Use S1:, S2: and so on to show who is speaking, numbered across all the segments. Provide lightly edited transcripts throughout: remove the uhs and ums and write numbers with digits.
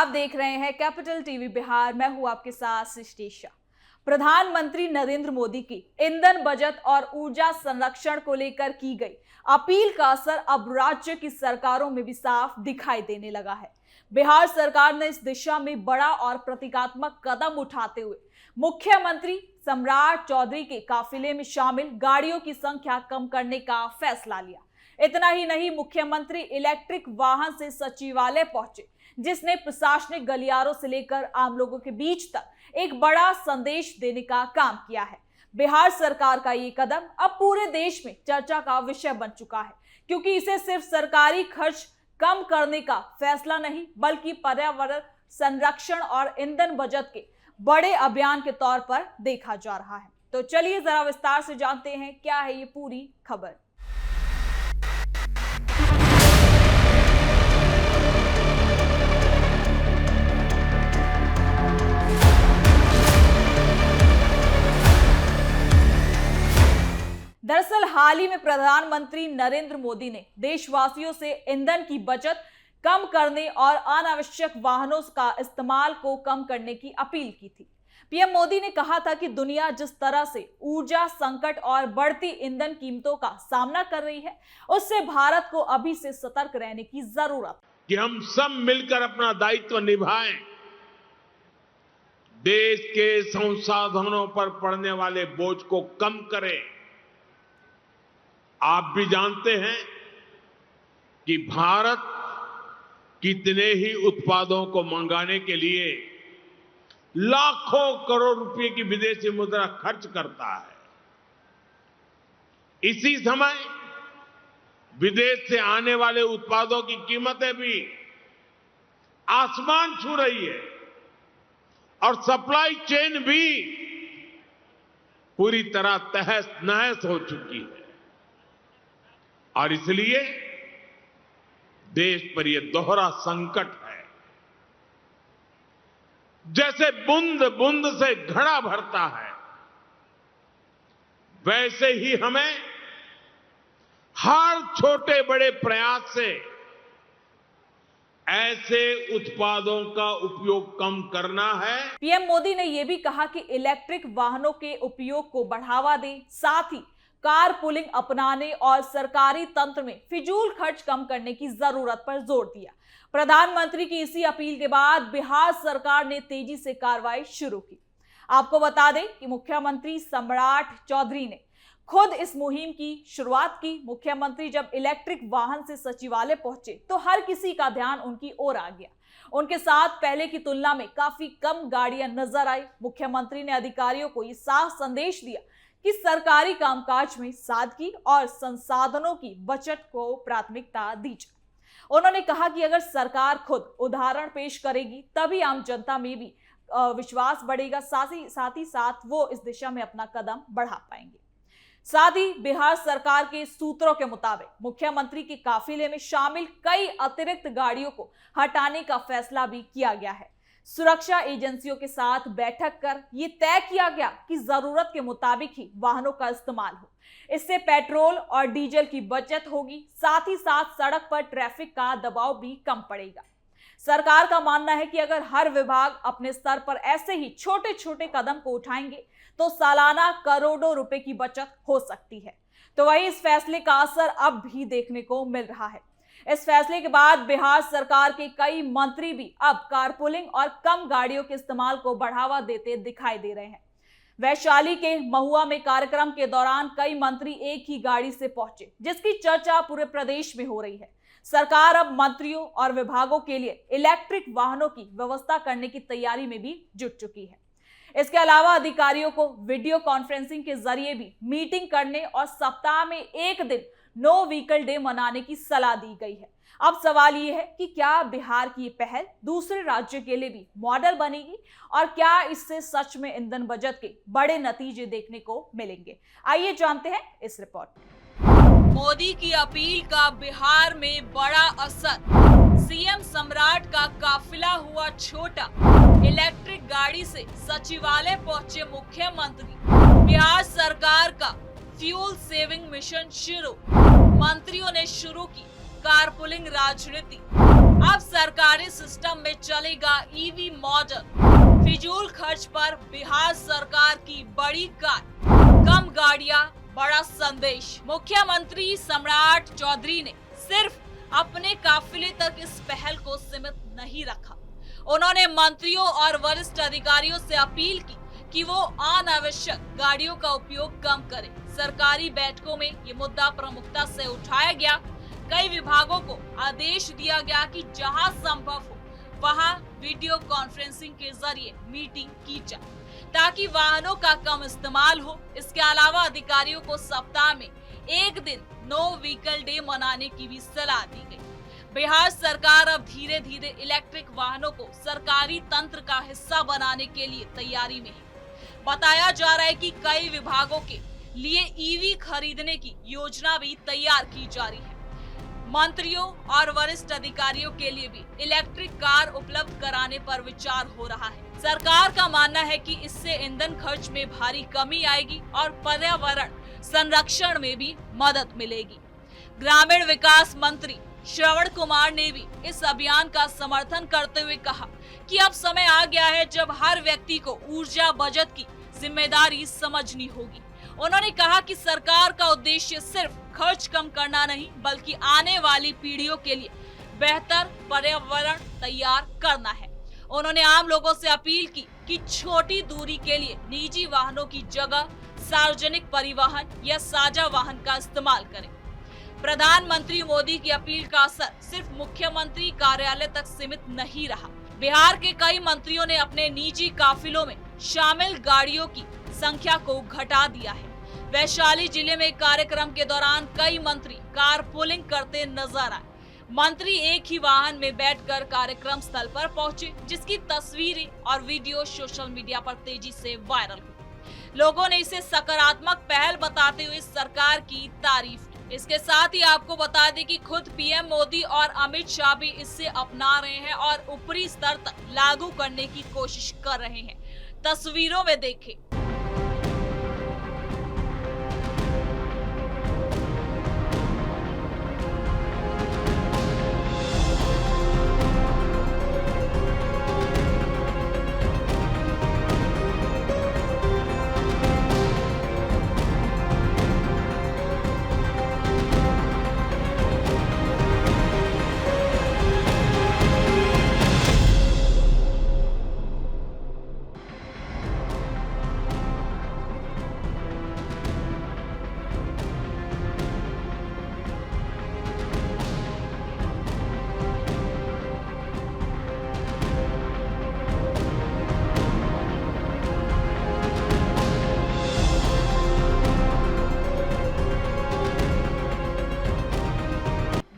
S1: आप देख रहे हैं कैपिटल टीवी बिहार। मैं हूं आपके साथ सृष्टि शाह। प्रधानमंत्री नरेंद्र मोदी की ईंधन बचत और ऊर्जा संरक्षण को लेकर की गई अपील का असर अब राज्य की सरकारों में भी साफ दिखाई देने लगा है। बिहार सरकार ने इस दिशा में बड़ा और प्रतीकात्मक कदम उठाते हुए मुख्यमंत्री सम्राट चौधरी के काफिले में शामिल गाड़ियों की संख्या कम करने का फैसला लिया। इतना ही नहीं, मुख्यमंत्री इलेक्ट्रिक वाहन से सचिवालय पहुंचे, जिसने प्रशासनिक गलियारों से लेकर आम लोगों के बीच तक एक बड़ा संदेश देने का काम किया है। बिहार सरकार का ये कदम अब पूरे देश में चर्चा का विषय बन चुका है, क्योंकि इसे सिर्फ सरकारी खर्च कम करने का फैसला नहीं, बल्कि पर्यावरण संरक्षण और ईंधन बचत के बड़े अभियान के तौर पर देखा जा रहा है। तो चलिए जरा विस्तार से जानते हैं क्या है ये पूरी खबर। दरअसल हाल ही में प्रधानमंत्री नरेंद्र मोदी ने देशवासियों से ईंधन की बचत कम करने और अनावश्यक वाहनों का इस्तेमाल को कम करने की अपील की थी। पीएम मोदी ने कहा था कि दुनिया जिस तरह से ऊर्जा संकट और बढ़ती ईंधन कीमतों का सामना कर रही है, उससे भारत को अभी से सतर्क रहने की जरूरत है
S2: कि हम सब मिलकर अपना दायित्व निभाएं, देश के संसाधनों पर पड़ने वाले बोझ को कम करें। आप भी जानते हैं कि भारत कितने ही उत्पादों को मंगाने के लिए लाखों करोड़ रुपए की विदेशी मुद्रा खर्च करता है। इसी समय विदेश से आने वाले उत्पादों की कीमतें भी आसमान छू रही है और सप्लाई चेन भी पूरी तरह तहस नहस हो चुकी है। और इसलिए देश पर यह दोहरा संकट है। जैसे बूंद बूंद से घड़ा भरता है, वैसे ही हमें हर छोटे बड़े प्रयास से ऐसे उत्पादों का उपयोग कम करना है।
S1: पीएम मोदी ने यह भी कहा कि इलेक्ट्रिक वाहनों के उपयोग को बढ़ावा दें, साथ ही कार पुलिंग अपनाने और सरकारी तंत्र में फिजूल खर्च कम करने की जरूरत पर जोर दिया। प्रधानमंत्री की इसी अपील के बाद बिहार सरकार ने तेजी से कार्रवाई शुरू की। आपको बता दें कि मुख्यमंत्री सम्राट चौधरी ने खुद इस मुहिम की शुरुआत की। मुख्यमंत्री जब इलेक्ट्रिक वाहन से सचिवालय पहुंचे तो हर किसी का ध्यान उनकी ओर आ गया। उनके साथ पहले की तुलना में काफी कम गाड़ियां नजर आई। मुख्यमंत्री ने अधिकारियों को यह साफ संदेश दिया कि सरकारी कामकाज में सादगी और संसाधनों की बचत को प्राथमिकता दी जाए। उन्होंने कहा कि अगर सरकार खुद उदाहरण पेश करेगी, तभी आम जनता में भी विश्वास बढ़ेगा, साथ ही साथ वो इस दिशा में अपना कदम बढ़ा पाएंगे। साथ ही बिहार सरकार के सूत्रों के मुताबिक मुख्यमंत्री के काफिले में शामिल कई अतिरिक्त गाड़ियों को हटाने का फैसला भी किया गया है। सुरक्षा एजेंसियों के साथ बैठक कर यह तय किया गया कि जरूरत के मुताबिक ही वाहनों का इस्तेमाल हो। इससे पेट्रोल और डीजल की बचत होगी, साथ ही साथ सड़क पर ट्रैफिक का दबाव भी कम पड़ेगा। सरकार का मानना है कि अगर हर विभाग अपने स्तर पर ऐसे ही छोटे छोटे कदम को उठाएंगे तो सालाना करोड़ों रुपए की बचत हो सकती है। तो वही इस फैसले का असर अब भी देखने को मिल रहा है। इस फैसले के बाद बिहार सरकार के कई मंत्री भी अब कारपूलिंग और कम गाड़ियों के इस्तेमाल को बढ़ावा देते दिखाई दे रहे हैं। वैशाली के महुआ में कार्यक्रम के दौरान कई मंत्री एक ही गाड़ी से पहुंचे, जिसकी चर्चा पूरे प्रदेश में हो रही है। सरकार अब मंत्रियों और विभागों के लिए इलेक्ट्रिक वाहनों की व्यवस्था करने की तैयारी में भी जुट चुकी है। इसके अलावा अधिकारियों को वीडियो कॉन्फ्रेंसिंग के जरिए भी मीटिंग करने और सप्ताह में एक दिन नो व्हीकल डे मनाने की सलाह दी गई है। अब सवाल ये है कि क्या बिहार की ये पहल दूसरे राज्यों के लिए भी मॉडल बनेगी और क्या इससे सच में ईंधन बचत के बड़े नतीजे देखने को मिलेंगे। आइए जानते हैं इस रिपोर्ट में। मोदी की अपील का बिहार में बड़ा असर। सीएम सम्राट का काफिला हुआ छोटा। इलेक्ट्रिक गाड़ी से सचिवालय पहुंचे मुख्यमंत्री। बिहार सरकार का फ्यूल सेविंग मिशन शुरू। मंत्रियों ने शुरू की कारपूलिंग राजनीति। अब सरकारी सिस्टम में चलेगा ईवी मॉडल। फिजूल खर्च पर बिहार सरकार की बड़ी कार, कम गाड़ियां, बड़ा संदेश। मुख्यमंत्री सम्राट चौधरी ने सिर्फ अपने काफिले तक इस पहल को सीमित नहीं रखा। उन्होंने मंत्रियों और वरिष्ठ अधिकारियों से अपील की कि वो अनावश्यक गाड़ियों का उपयोग कम करें। सरकारी बैठकों में ये मुद्दा प्रमुखता से उठाया गया। कई विभागों को आदेश दिया गया कि जहां संभव हो वहां वीडियो कॉन्फ्रेंसिंग के जरिए मीटिंग की जाए ताकि वाहनों का कम इस्तेमाल हो। इसके अलावा अधिकारियों को सप्ताह में एक दिन नो व्हीकल डे मनाने की भी सलाह दी गई। बिहार सरकार अब धीरे धीरे इलेक्ट्रिक वाहनों को सरकारी तंत्र का हिस्सा बनाने के लिए तैयारी में है। बताया जा रहा है कि कई विभागों के लिए ईवी खरीदने की योजना भी तैयार की जा रही है। मंत्रियों और वरिष्ठ अधिकारियों के लिए भी इलेक्ट्रिक कार उपलब्ध कराने पर विचार हो रहा है। सरकार का मानना है कि इससे ईंधन खर्च में भारी कमी आएगी और पर्यावरण संरक्षण में भी मदद मिलेगी। ग्रामीण विकास मंत्री श्रवण कुमार ने भी इस अभियान का समर्थन करते हुए कहा कि अब समय आ गया है जब हर व्यक्ति को ऊर्जा बचत की जिम्मेदारी समझनी होगी। उन्होंने कहा कि सरकार का उद्देश्य सिर्फ खर्च कम करना नहीं बल्कि आने वाली पीढ़ियों के लिए बेहतर पर्यावरण तैयार करना है। उन्होंने आम लोगों से अपील की कि छोटी दूरी के लिए निजी वाहनों की जगह सार्वजनिक परिवहन या साझा वाहन का इस्तेमाल करें। प्रधानमंत्री मोदी की अपील का असर सिर्फ मुख्यमंत्री कार्यालय तक सीमित नहीं रहा। बिहार के कई मंत्रियों ने अपने निजी काफिलों में शामिल गाड़ियों की संख्या को घटा दिया है। वैशाली जिले में कार्यक्रम के दौरान कई मंत्री कारपूलिंग करते नजर आए। मंत्री एक ही वाहन में बैठकर कार्यक्रम स्थल पर पहुंचे, जिसकी तस्वीरें और वीडियो सोशल मीडिया पर तेजी से वायरल हुई। लोगों ने इसे सकारात्मक पहल बताते हुए सरकार की तारीफ की। इसके साथ ही आपको बता दें कि खुद पीएम मोदी और अमित शाह भी इसे अपना रहे हैं और ऊपरी स्तर तक लागू करने की कोशिश कर रहे हैं। तस्वीरों में देखें।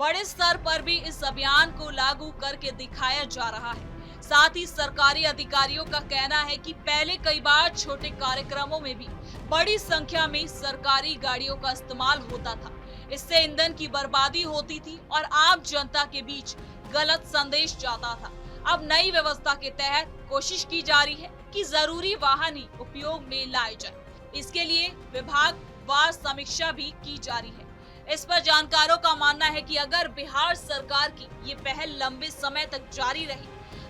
S1: बड़े स्तर पर भी इस अभियान को लागू करके दिखाया जा रहा है। साथ ही सरकारी अधिकारियों का कहना है कि पहले कई बार छोटे कार्यक्रमों में भी बड़ी संख्या में सरकारी गाड़ियों का इस्तेमाल होता था। इससे ईंधन की बर्बादी होती थी और आम जनता के बीच गलत संदेश जाता था। अब नई व्यवस्था के तहत कोशिश की जा रही है कि जरूरी वाहन ही उपयोग में लाए जाए। इसके लिए विभागवार समीक्षा भी की जा रही है। इस पर जानकारों का मानना है कि अगर बिहार सरकार की ये पहल लंबे समय तक जारी रही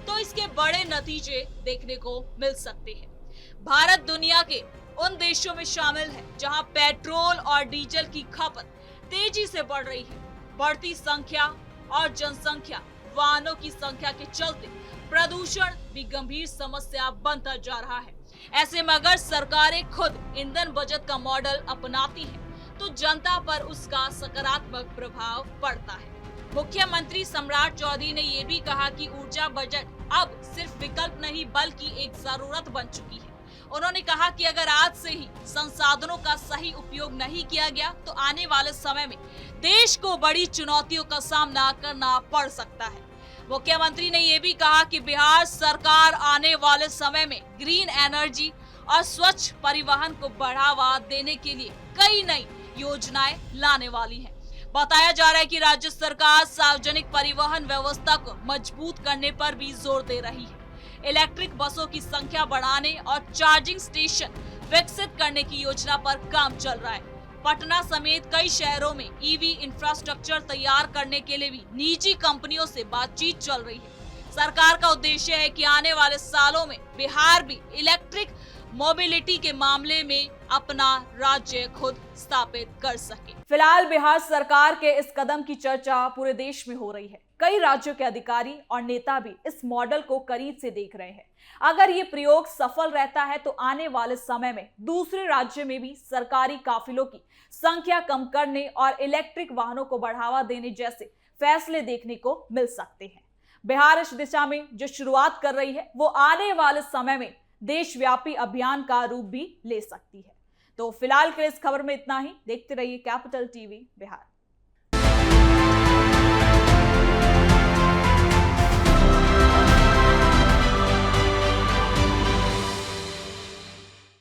S1: तो इसके बड़े नतीजे देखने को मिल सकते हैं। भारत दुनिया के उन देशों में शामिल है जहां पेट्रोल और डीजल की खपत तेजी से बढ़ रही है। बढ़ती संख्या और जनसंख्या, वाहनों की संख्या के चलते प्रदूषण भी गंभीर समस्या बनता जा रहा है। ऐसे में अगर सरकारें खुद ईंधन बचत का मॉडल अपनाती हैं तो जनता पर उसका सकारात्मक प्रभाव पड़ता है। मुख्यमंत्री सम्राट चौधरी ने ये भी कहा कि ऊर्जा बजट अब सिर्फ विकल्प नहीं बल्कि एक जरूरत बन चुकी है। उन्होंने कहा कि अगर आज से ही संसाधनों का सही उपयोग नहीं किया गया तो आने वाले समय में देश को बड़ी चुनौतियों का सामना करना पड़ सकता है। मुख्यमंत्री ने ये भी कहा कि बिहार सरकार आने वाले समय में ग्रीन एनर्जी और स्वच्छ परिवहन को बढ़ावा देने के लिए कई नई योजनाएं लाने वाली है। बताया जा रहा है कि राज्य सरकार सार्वजनिक परिवहन व्यवस्था को मजबूत करने पर भी जोर दे रही है। इलेक्ट्रिक बसों की संख्या बढ़ाने और चार्जिंग स्टेशन विकसित करने की योजना पर काम चल रहा है। पटना समेत कई शहरों में ईवी इंफ्रास्ट्रक्चर तैयार करने के लिए भी निजी कंपनियों से बातचीत चल रही है। सरकार का उद्देश्य है कि आने वाले सालों में बिहार भी इलेक्ट्रिक मोबिलिटी के मामले में अपना राज्य खुद स्थापित कर सके। फिलहाल बिहार सरकार के इस कदम की चर्चा पूरे देश में हो रही है। कई राज्यों के अधिकारी और नेता भी इस मॉडल को करीब से देख रहे हैं। अगर ये प्रयोग सफल रहता है तो आने वाले समय में दूसरे राज्यों में भी सरकारी काफिलों की संख्या कम करने और इलेक्ट्रिक वाहनों को बढ़ावा देने जैसे फैसले देखने को मिल सकते हैं। बिहार इस दिशा में जो शुरुआत कर रही है वो आने वाले समय में देशव्यापी अभियान का रूप भी ले सकती है। तो फिलहाल के इस खबर में इतना ही। देखते रहिए कैपिटल टीवी बिहार।